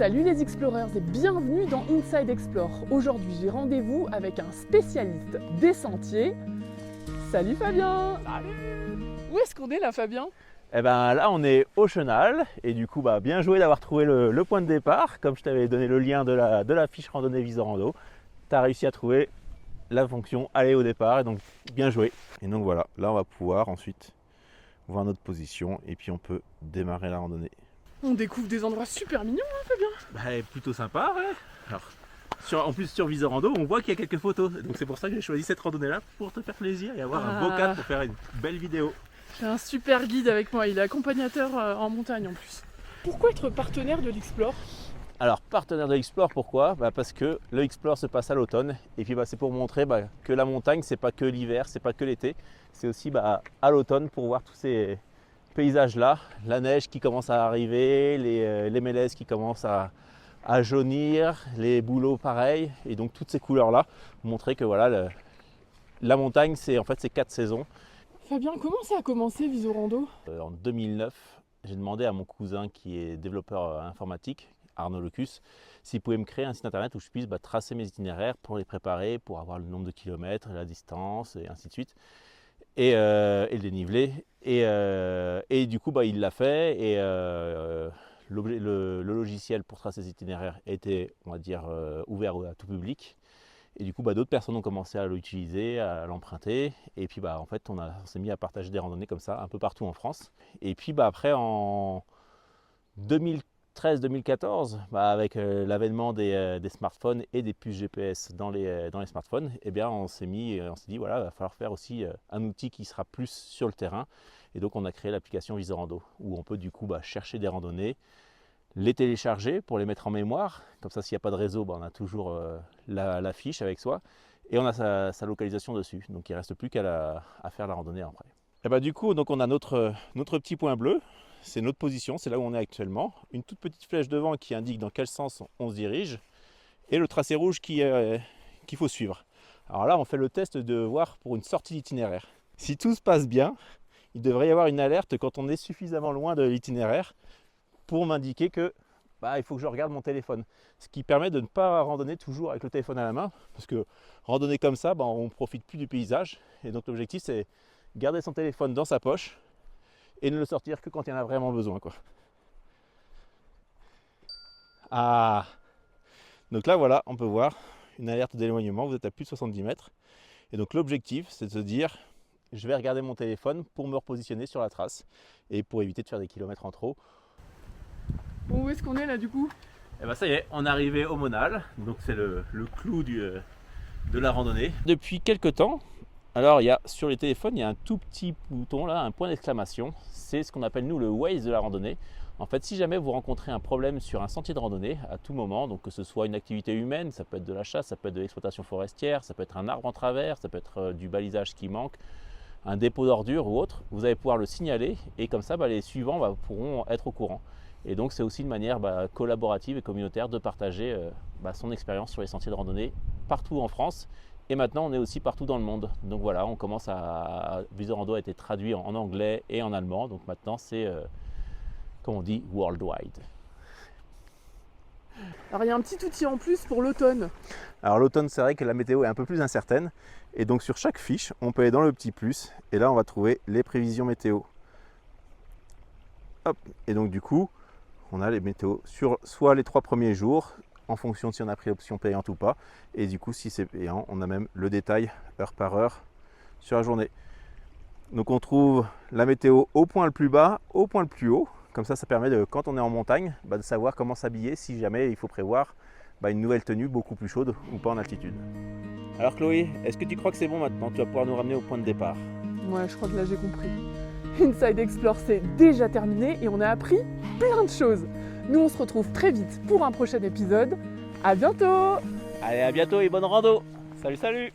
Salut les explorers et bienvenue dans Inside Explore. Aujourd'hui j'ai rendez-vous avec un spécialiste des sentiers. Salut Fabien. Salut. Où est-ce qu'on est là Fabien? Eh ben là on est au Chenal et du coup bien joué d'avoir trouvé le point de départ. Comme je t'avais donné le lien de la fiche randonnée Visorando, tu as réussi à trouver la fonction aller au départ et donc bien joué. Et donc voilà, là on va pouvoir ensuite voir notre position et puis on peut démarrer la randonnée. On découvre des endroits super mignons hein Fabien. Plutôt sympa, ouais. Alors, en plus sur Visorando on voit qu'il y a quelques photos, donc c'est pour ça que j'ai choisi cette randonnée là pour te faire plaisir et avoir un beau cadre pour faire une belle vidéo. J'ai un super guide avec moi, il est accompagnateur en montagne en plus. Pourquoi être partenaire de l'Explore? Alors partenaire de l'Explore, pourquoi? Parce que le Explore se passe à l'automne et puis c'est pour montrer que la montagne c'est pas que l'hiver, c'est pas que l'été, c'est aussi à l'automne pour voir tous ces paysages là, la neige qui commence à arriver, les mélèzes qui commencent à jaunir, les bouleaux pareil, et donc toutes ces couleurs là, montrer que voilà la montagne c'est en fait c'est 4 saisons. Fabien, comment ça a commencé Visorando? En 2009, j'ai demandé à mon cousin qui est développeur informatique, Arnaud Lecus, s'il pouvait me créer un site internet où je puisse tracer mes itinéraires pour les préparer, pour avoir le nombre de kilomètres, la distance et ainsi de suite, et le dénivelé. Et du coup, il l'a fait et le logiciel pour tracer ces itinéraires était, on va dire, ouvert à tout public. Et du coup, d'autres personnes ont commencé à l'utiliser, à l'emprunter. Et puis, en fait, on s'est mis à partager des randonnées comme ça, un peu partout en France. Et puis, après, en 2013-2014, avec l'avènement des smartphones et des puces GPS dans les smartphones, on s'est dit, voilà, il va falloir faire aussi un outil qui sera plus sur le terrain. Et donc, on a créé l'application Visorando, où on peut du coup chercher des randonnées, les télécharger pour les mettre en mémoire, comme ça s'il n'y a pas de réseau, on a toujours la fiche avec soi et on a sa localisation dessus, donc il ne reste plus qu'à faire la randonnée après. Et du coup donc on a notre petit point bleu, c'est notre position, c'est là où on est actuellement, une toute petite flèche devant qui indique dans quel sens on se dirige et le tracé rouge qu'il faut suivre. Alors là on fait le test de voir pour une sortie d'itinéraire. Si tout se passe bien, il devrait y avoir une alerte quand on est suffisamment loin de l'itinéraire pour m'indiquer que il faut que je regarde mon téléphone. Ce qui permet de ne pas randonner toujours avec le téléphone à la main, parce que randonner comme ça, on ne profite plus du paysage. Et donc l'objectif c'est garder son téléphone dans sa poche et ne le sortir que quand il y en a vraiment besoin, quoi. Ah, donc là voilà, on peut voir une alerte d'éloignement, vous êtes à plus de 70 mètres. Et donc l'objectif c'est de se dire, je vais regarder mon téléphone pour me repositionner sur la trace et pour éviter de faire des kilomètres en trop. Bon, où est-ce qu'on est là du coup? Ça y est, on est arrivé au Monal, donc c'est le clou de la randonnée. Depuis quelques temps, alors il y a sur les téléphones, il y a un tout petit bouton là, un point d'exclamation. C'est ce qu'on appelle nous le Waze de la randonnée. En fait, si jamais vous rencontrez un problème sur un sentier de randonnée à tout moment, donc que ce soit une activité humaine, ça peut être de la chasse, ça peut être de l'exploitation forestière, ça peut être un arbre en travers, ça peut être du balisage qui manque, un dépôt d'ordures ou autre, vous allez pouvoir le signaler et comme ça les suivants pourront être au courant. Et donc c'est aussi une manière collaborative et communautaire de partager son expérience sur les sentiers de randonnée partout en France. Et maintenant on est aussi partout dans le monde. Donc voilà, on commence Visorando a été traduit en anglais et en allemand. Donc maintenant c'est, comme on dit, worldwide. Alors il y a un petit outil en plus pour l'automne. Alors l'automne c'est vrai que la météo est un peu plus incertaine. Et donc sur chaque fiche, on peut aller dans le petit plus. Et là on va trouver les prévisions météo. Hop, et donc du coup, on a les météos sur soit les 3 premiers jours, en fonction de si on a pris l'option payante ou pas. Et du coup, si c'est payant, on a même le détail heure par heure sur la journée. Donc on trouve la météo au point le plus bas, au point le plus haut. Comme ça permet, quand on est en montagne, de savoir comment s'habiller si jamais il faut prévoir une nouvelle tenue beaucoup plus chaude ou pas en altitude. Alors Chloé, est-ce que tu crois que c'est bon maintenant? Tu vas pouvoir nous ramener au point de départ. Ouais, je crois que là j'ai compris. Inside Explore c'est déjà terminé et on a appris plein de choses. Nous on se retrouve très vite pour un prochain épisode. À bientôt! Allez, à bientôt et bonne rando! Salut, salut!